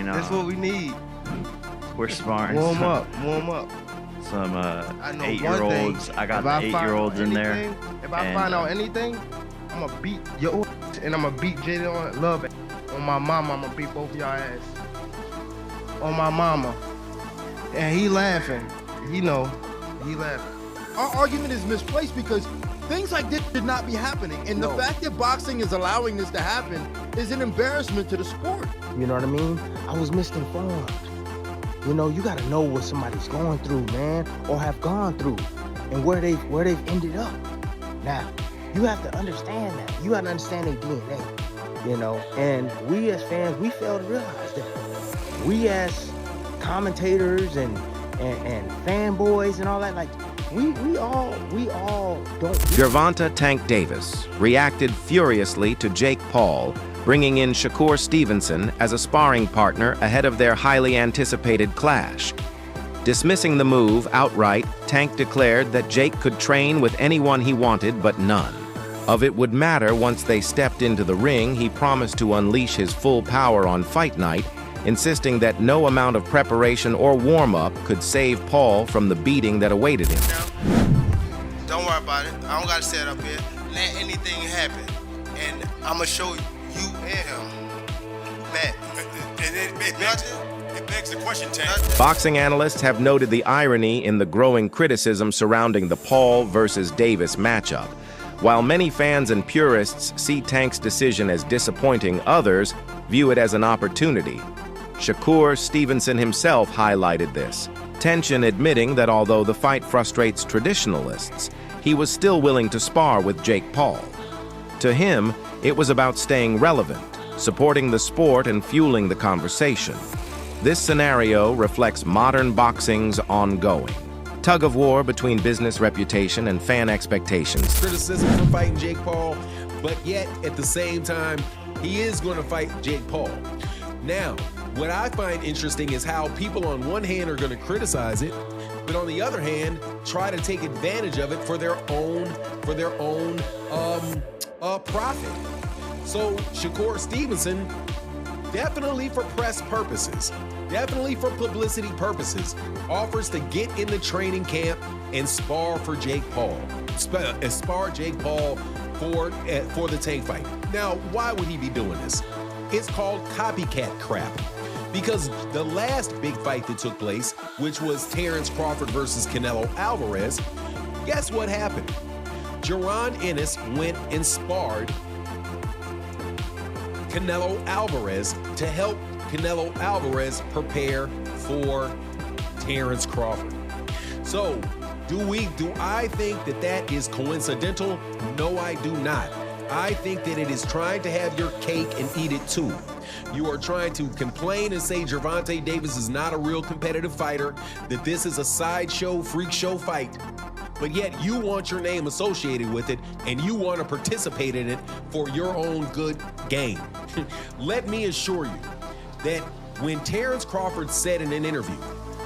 mean, that's what we need. we're sparring. Warm up. Some I know 8-year-olds. I got the 8-year-olds in there. If I find out anything, I'm gonna beat your and I'm gonna beat Jada on Love on my mama. I'm gonna beat both of y'all ass on my mama. And he laughing. He know. He laughing. Our argument is misplaced because things like this should not be happening. And the fact that boxing is allowing this to happen is an embarrassment to the sport. You know what I mean? I was misinformed. You know, you gotta know what somebody's going through, man, or have gone through, and where they've ended up. Now, you have to understand that. You gotta understand their DNA, you know. And we as fans, we fail to realize that. We as commentators and fanboys and all that, like, we all don't. Gervonta Tank Davis reacted furiously to Jake Paul, bringing in Shakur Stevenson as a sparring partner ahead of their highly anticipated clash. Dismissing the move outright, Tank declared that Jake could train with anyone he wanted, but none of it would matter once they stepped into the ring. He promised to unleash his full power on fight night, insisting that no amount of preparation or warm-up could save Paul from the beating that awaited him. Don't worry about it. I don't gotta say it up here. Let anything happen, and I'm gonna show you and him. Matt. It begs the question, Tank. Boxing analysts have noted the irony in the growing criticism surrounding the Paul versus Davis matchup. While many fans and purists see Tank's decision as disappointing, others view it as an opportunity. Shakur Stevenson himself highlighted this tension, admitting that although the fight frustrates traditionalists, he was still willing to spar with Jake Paul. To him, it was about staying relevant, supporting the sport, and fueling the conversation. This scenario reflects modern boxing's ongoing tug-of-war between business reputation and fan expectations. Criticism for fighting Jake Paul, but yet at the same time, he is going to fight Jake Paul. Now, what I find interesting is how people on one hand are going to criticize it, but on the other hand, try to take advantage of it for their own profit. So Shakur Stevenson, definitely for press purposes, definitely for publicity purposes, offers to get in the training camp and spar for Jake Paul. Spar Jake Paul for the Tank fight. Now, why would he be doing this? It's called copycat crap. Because the last big fight that took place, which was Terrence Crawford versus Canelo Alvarez, guess what happened? Jaron Ennis went and sparred Canelo Alvarez to help Canelo Alvarez prepare for Terrence Crawford. So, do I think that that is coincidental? No, I do not. I think that it is trying to have your cake and eat it too. You are trying to complain and say Gervonta Davis is not a real competitive fighter, that this is a sideshow, freak show fight, but yet you want your name associated with it and you want to participate in it for your own good gain. Let me assure you that when Terrence Crawford said in an interview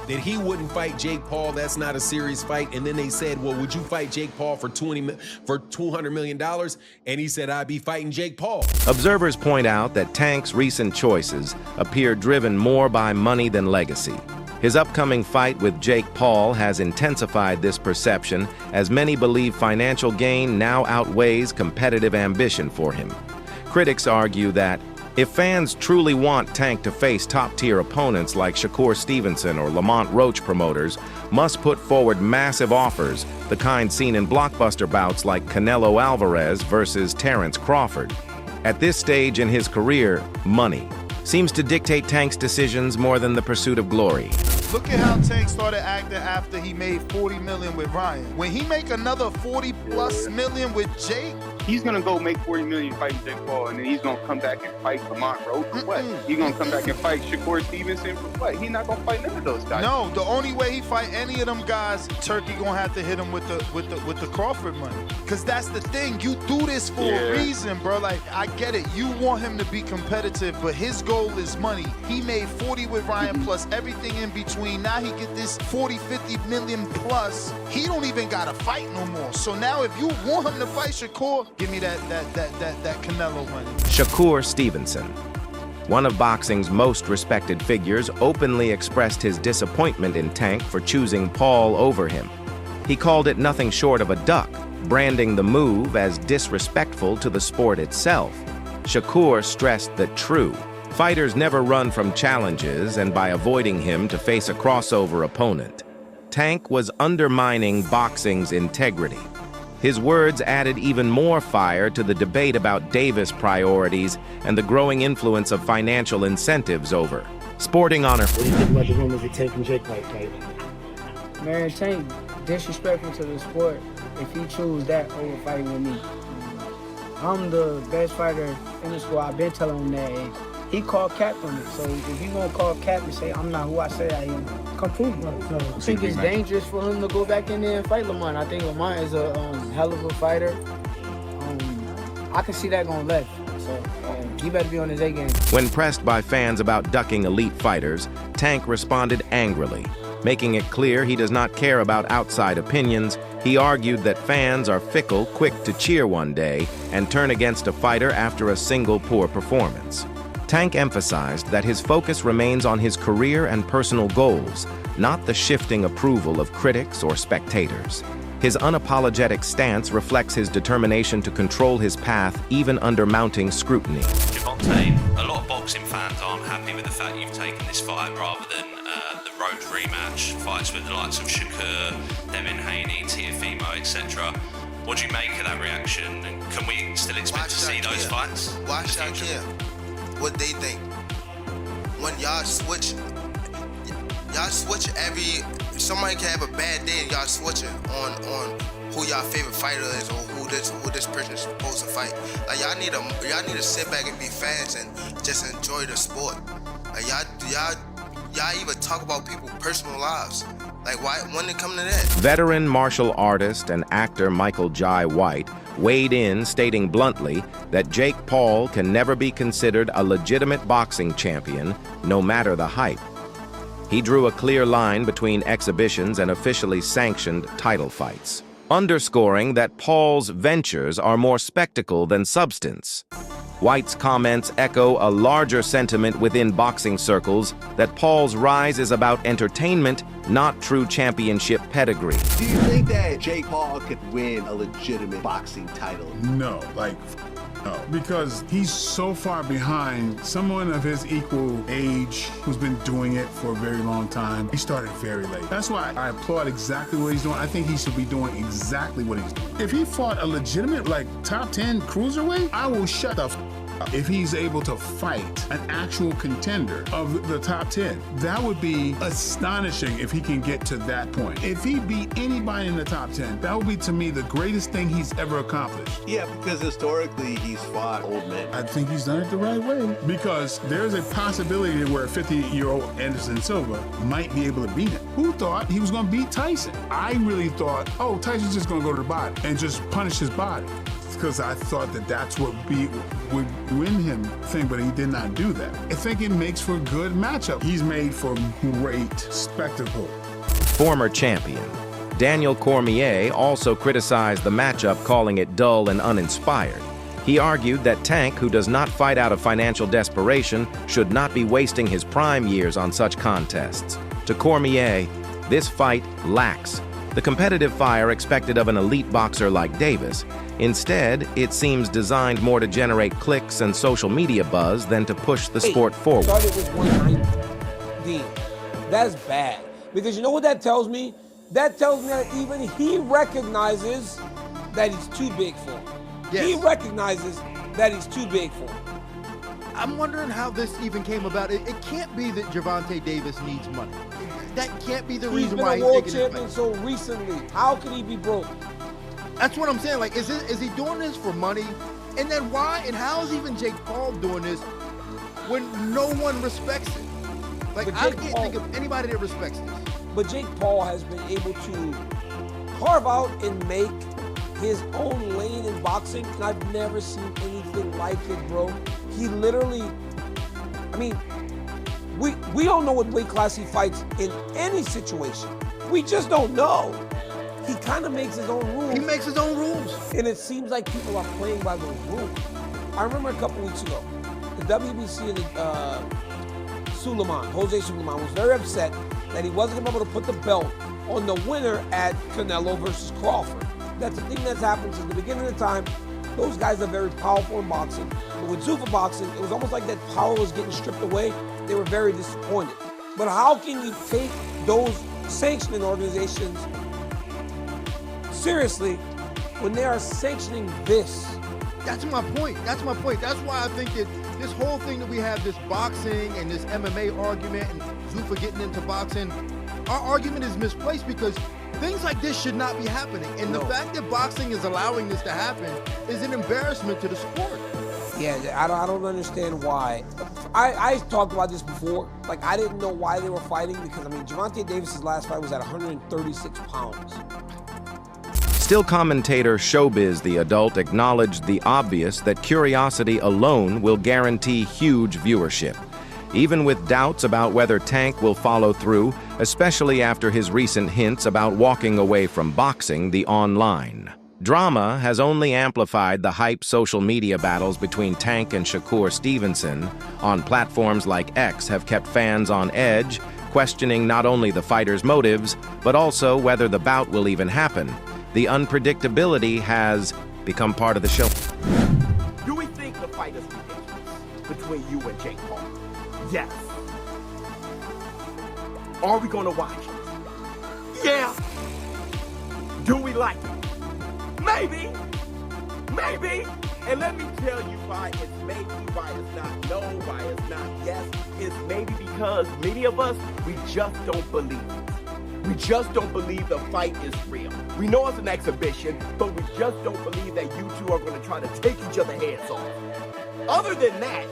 that he wouldn't fight Jake Paul, that's not a serious fight, and then they said, well, would you fight Jake Paul for $200 million? And he said, I'd be fighting Jake Paul. Observers point out that Tank's recent choices appear driven more by money than legacy. His upcoming fight with Jake Paul has intensified this perception, as many believe financial gain now outweighs competitive ambition for him. Critics argue that if fans truly want Tank to face top-tier opponents like Shakur Stevenson or Lamont Roach, promoters must put forward massive offers, the kind seen in blockbuster bouts like Canelo Alvarez versus Terrence Crawford. At this stage in his career, money seems to dictate Tank's decisions more than the pursuit of glory. Look at how Tank started acting after he made $40 million with Ryan. When he make another $40+ million with Jake, he's gonna go make $40 million fighting Jake Paul, and then he's gonna come back and fight Lamont Roach for what? He's gonna come back and fight Shakur Stevenson for what? He's not gonna fight none of those guys. No, the only way he fight any of them guys, Turkey gonna have to hit him with the Crawford money. Cause that's the thing. You do this for a reason, bro. Like, I get it. You want him to be competitive, but his goal is money. He made 40 with Ryan plus everything in between. Now he get this 40-50 million plus. He don't even gotta fight no more. So now if you want him to fight Shakur, give me that Canelo money. Shakur Stevenson. one of boxing's most respected figures, openly expressed his disappointment in Tank for choosing Paul over him. He called it nothing short of a duck, branding the move as disrespectful to the sport itself. Shakur stressed that true, fighters never run from challenges, and by avoiding him to face a crossover opponent, Tank was undermining boxing's integrity. His words added even more fire to the debate about Davis priorities and the growing influence of financial incentives over sporting honor. What do you think about the rumors of Tank and Jake White fight? Man, Tank disrespectful to the sport if he choose that over fighting with me. I'm the best fighter in the sport. I've been telling him that. And he called cap on it. So if you gonna call cap and say I'm not who I say I am, come prove it. I think it's dangerous for him to go back in there and fight Lamont. I think Lamont is a hell of a fighter. I can see that going left. So he better be on his A game. When pressed by fans about ducking elite fighters, Tank responded angrily. Making it clear he does not care about outside opinions, he argued that fans are fickle, quick to cheer one day and turn against a fighter after a single poor performance. Tank emphasized that his focus remains on his career and personal goals, not the shifting approval of critics or spectators. His unapologetic stance reflects his determination to control his path even under mounting scrutiny. Gervonta, a lot of boxing fans aren't happy with the fact you've taken this fight rather than the road rematch fights with the likes of Shakur, Devin Haney, Teofimo, etc. What do you make of that reaction? And can we still expect to see those fights? Why should I care what they think? When y'all switch every, somebody can have a bad day and y'all switching on who y'all favorite fighter is or who this person is supposed to fight. Like y'all need to sit back and be fans and just enjoy the sport. Like y'all even talk about people's personal lives. Like why when it come to that? Veteran martial artist and actor Michael Jai White weighed in, stating bluntly that Jake Paul can never be considered a legitimate boxing champion, no matter the hype. He drew a clear line between exhibitions and officially sanctioned title fights, underscoring that Paul's ventures are more spectacle than substance. White's comments echo a larger sentiment within boxing circles that Paul's rise is about entertainment, not true championship pedigree. Do you think that Jake Paul could win a legitimate boxing title? No, no, because he's so far behind someone of his equal age who's been doing it for a very long time. He started very late. That's why I applaud exactly what he's doing. I think he should be doing exactly what he's doing. If he fought a legitimate, top 10 cruiserweight, I will shut the f up. If he's able to fight an actual contender of the top 10, that would be astonishing if he can get to that point. If he beat anybody in the top 10, that would be, to me, the greatest thing he's ever accomplished. Yeah, because historically, he's fought old men. I think he's done it the right way, because there's a possibility where a 50-year-old Anderson Silva might be able to beat him. Who thought he was going to beat Tyson? I really thought, oh, Tyson's just going to go to the body and just punish his body. Because I thought that's what would win him thing, but he did not do that. I think it makes for a good matchup. He's made for great spectacle. Former champion Daniel Cormier also criticized the matchup, calling it dull and uninspired. He argued that Tank, who does not fight out of financial desperation, should not be wasting his prime years on such contests. To Cormier, this fight lacks the competitive fire expected of an elite boxer like Davis. Instead, it seems designed more to generate clicks and social media buzz than to push the sport forward. Started with 190. That's bad. Because you know what that tells me? That tells me that even he recognizes that he's too big for him. Yes. He recognizes that he's too big for him. I'm wondering how this even came about. It can't be that Gervonta Davis needs money. That can't be the reason why he's been a world champion so recently. How could he be broke? That's what I'm saying. Like, is he doing this for money? And then why? And how is even Jake Paul doing this when no one respects it? Like, I can't think of anybody that respects this. But Jake Paul has been able to carve out and make his own lane in boxing, and I've never seen anything like it, bro. He literally, I mean, we don't know what weight class he fights in any situation. We just don't know. He kind of makes his own rules. He makes his own rules. And it seems like people are playing by those rules. I remember a couple weeks ago, the WBC and Jose Suleiman was very upset that he wasn't able to put the belt on the winner at Canelo versus Crawford. That's the thing that's happened since the beginning of the time. Those guys are very powerful in boxing. But with Zuffa boxing, it was almost like that power was getting stripped away. They were very disappointed. But how can you take those sanctioning organizations seriously when they are sanctioning this? That's my point. That's my point. That's why I think that this whole thing that we have, this boxing and this MMA argument and Zuffa getting into boxing, our argument is misplaced because things like this should not be happening. And the fact that boxing is allowing this to happen is an embarrassment to the sport. Yeah, I don't understand why. I talked about this before. Like, I didn't know why they were fighting because, I mean, Gervonta Davis's last fight was at 136 pounds. Still, commentator Showbiz the Adult acknowledged the obvious that curiosity alone will guarantee huge viewership, even with doubts about whether Tank will follow through, especially after his recent hints about walking away from boxing the online. Drama has only amplified the hype social media battles between Tank and Shakur Stevenson on platforms like X have kept fans on edge, questioning not only the fighters' motives, but also whether the bout will even happen. The unpredictability has become part of the show. Do we think the fight is ridiculous between you and Jake Paul? Yes. Are we gonna watch it? Yeah. Do we like it? Maybe. Maybe. And let me tell you why it's maybe, why it's not no, why it's not yes. It's maybe because many of us, we just don't believe it. We just don't believe the fight is real. We know it's an exhibition, but we just don't believe that you two are going to try to take each other's heads off. Other than that,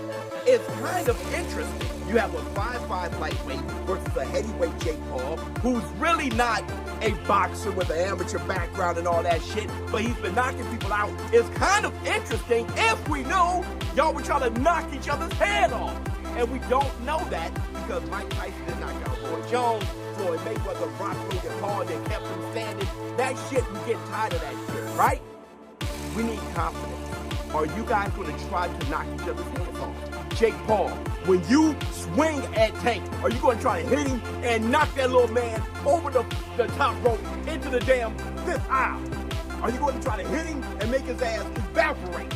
it's kind of interesting. You have a 5'5" lightweight versus a heavyweight Jake Paul, who's really not a boxer with an amateur background and all that shit, but he's been knocking people out. It's kind of interesting if we know y'all were trying to knock each other's head off. And we don't know that because Mike Tyson did knock out Roy Jones, Floyd Mayweather, Rock Logan Paul, that kept him standing. That shit, we get tired of that shit, right? We need confidence. Are you guys going to try to knock each other's heads off? Jake Paul, when you swing at Tank, are you going to try to hit him and knock that little man over the top rope into the damn fifth aisle? Are you going to try to hit him and make his ass evaporate?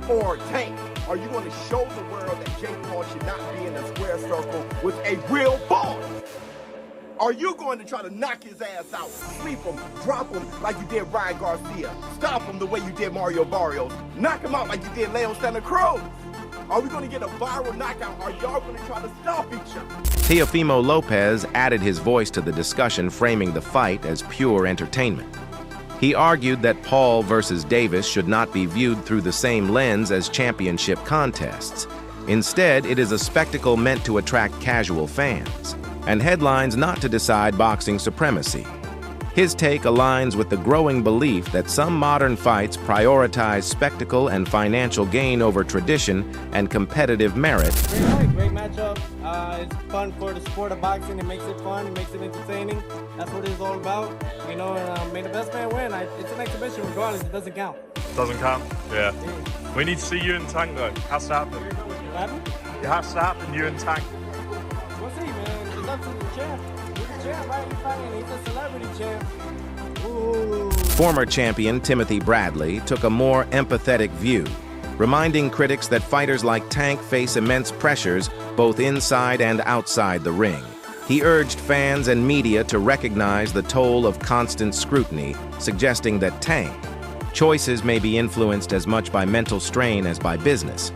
Or Tank, are you going to show the world that Jake Paul should not be in a square circle with a real ball? Are you going to try to knock his ass out, sweep him, drop him like you did Ryan Garcia, stop him the way you did Mario Barrios, knock him out like you did Leon Santa Cruz? Are we going to get a viral knockout? Are y'all going to try to stop each other? Teofimo Lopez added his voice to the discussion, framing the fight as pure entertainment. He argued that Paul versus Davis should not be viewed through the same lens as championship contests. Instead, it is a spectacle meant to attract casual fans, and headlines not to decide boxing supremacy. His take aligns with the growing belief that some modern fights prioritize spectacle and financial gain over tradition and competitive merit. Great matchup. It's fun for the sport of boxing. It makes it fun. It makes it entertaining. That's what it's all about. You know, and may the best man win. It's an exhibition regardless. It doesn't count. Doesn't count? Yeah. We need to see you and Tank though. It has to happen. It has to happen, you and Tank. We'll see, man. It's up to the champ. He's a champ, right? He's a celebrity champ. Ooh. Former champion Timothy Bradley took a more empathetic view, reminding critics that fighters like Tank face immense pressures both inside and outside the ring. He urged fans and media to recognize the toll of constant scrutiny, suggesting that Tank choices may be influenced as much by mental strain as by business.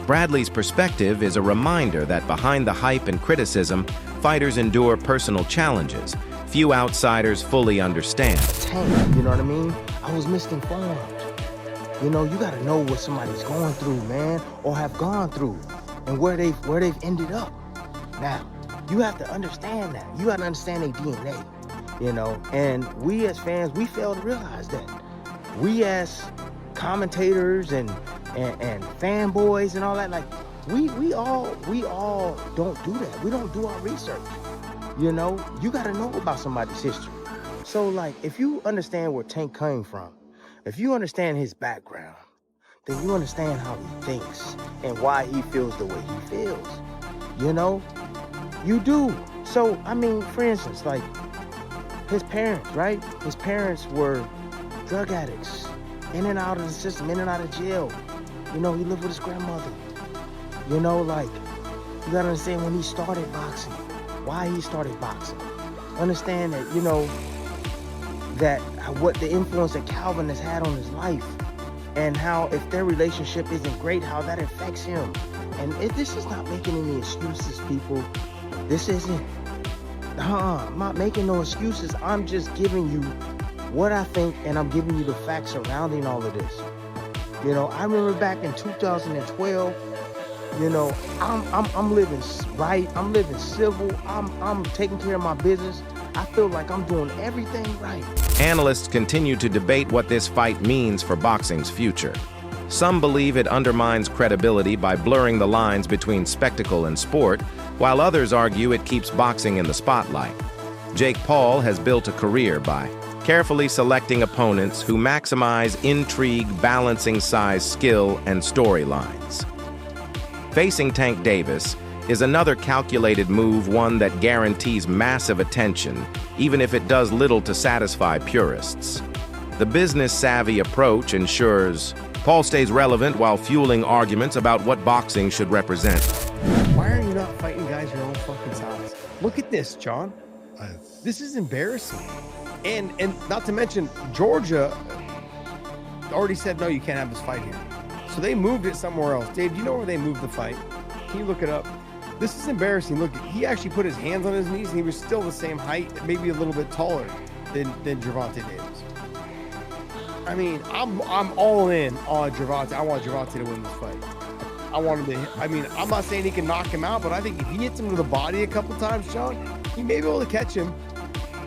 Bradley's perspective is a reminder that behind the hype and criticism, fighters endure personal challenges few outsiders fully understand. Tank, you know what I mean? I was misinformed. You know, you gotta know what somebody's going through, man, or have gone through, and where they've ended up. Now, you have to understand that. You gotta understand their DNA, you know, and we as fans, we fail to realize that. We as commentators and fanboys and all that, like, we all don't do that. We don't do our research. You know, you gotta know about somebody's history. So, like, if you understand where Tank came from, if you understand his background, then you understand how he thinks and why he feels the way he feels. You know? You do. So, I mean, for instance, like, his parents, right? His parents were drug addicts, in and out of the system, in and out of jail. You know, he lived with his grandmother. You know, like, you gotta understand when he started boxing, why he started boxing. Understand that, you know, that what the influence that Calvin has had on his life, and how if their relationship isn't great, how that affects him. And this is not making any excuses, people. This isn't. I'm not making no excuses. I'm just giving you what I think, and I'm giving you the facts surrounding all of this. You know, I remember back in 2012. You know, I'm living right. I'm living civil. I'm taking care of my business. I feel like I'm doing everything right. Analysts continue to debate what this fight means for boxing's future. Some believe it undermines credibility by blurring the lines between spectacle and sport, while others argue it keeps boxing in the spotlight. Jake Paul has built a career by carefully selecting opponents who maximize intrigue, balancing size, skill, and storylines. Facing Tank Davis is another calculated move, one that guarantees massive attention, even if it does little to satisfy purists. The business-savvy approach ensures Paul stays relevant while fueling arguments about what boxing should represent. Why are you not fighting guys your own fucking size? Look at this, John. This is embarrassing. And not to mention, Georgia already said, no, you can't have this fight here. So they moved it somewhere else. Dave, do you know where they moved the fight? Can you look it up? This is embarrassing. Look, he actually put his hands on his knees, and he was still the same height, maybe a little bit taller than Gervonta Davis. I mean, I'm all in on Gervonta. I want Gervonta to win this fight. I want him to. I mean, I'm not saying he can knock him out, but I think if he hits him to the body a couple times, Sean, he may be able to catch him.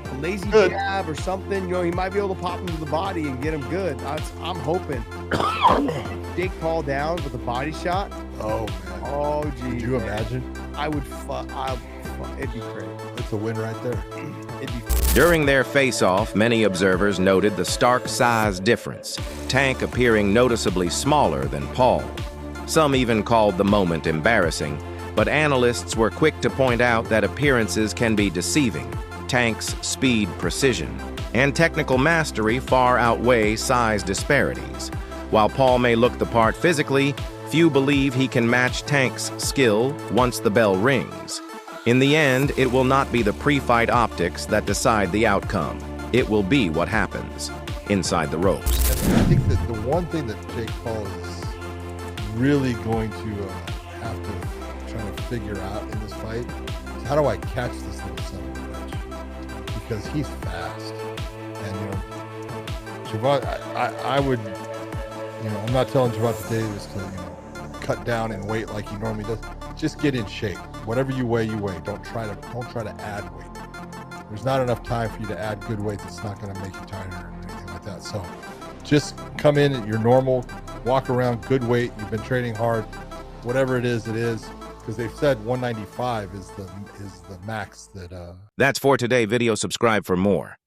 A lazy jab or something, you know, he might be able to pop him to the body and get him good. I'm hoping. Jake Paul down with a body shot. Oh, man. Oh, geez. Could you imagine? I would fuck. It'd be great. It's a win right there. It'd be. During their face-off, many observers noted the stark size difference, Tank appearing noticeably smaller than Paul. Some even called the moment embarrassing, but analysts were quick to point out that appearances can be deceiving. Tank's speed, precision, and technical mastery far outweigh size disparities. While Paul may look the part physically, few believe he can match Tank's skill once the bell rings. In the end, it will not be the pre-fight optics that decide the outcome. It will be what happens inside the ropes. I think that the one thing that Jake Paul is really going to have to try to figure out in this fight is how do I catch this little son of a bitch? Because he's fast. And, you know, Gervonta, I would, you know, I'm not telling Gervonta Davis to, you know, cut down and weight like he normally does. Just get in shape. Whatever you weigh, you weigh. Don't try to add weight. There's not enough time for you to add good weight that's not going to make you tighter or anything like that. So just come in at your normal, walk around, good weight. You've been training hard. Whatever it is, because they've said 195 is the max that. That's for today. Video. Subscribe for more.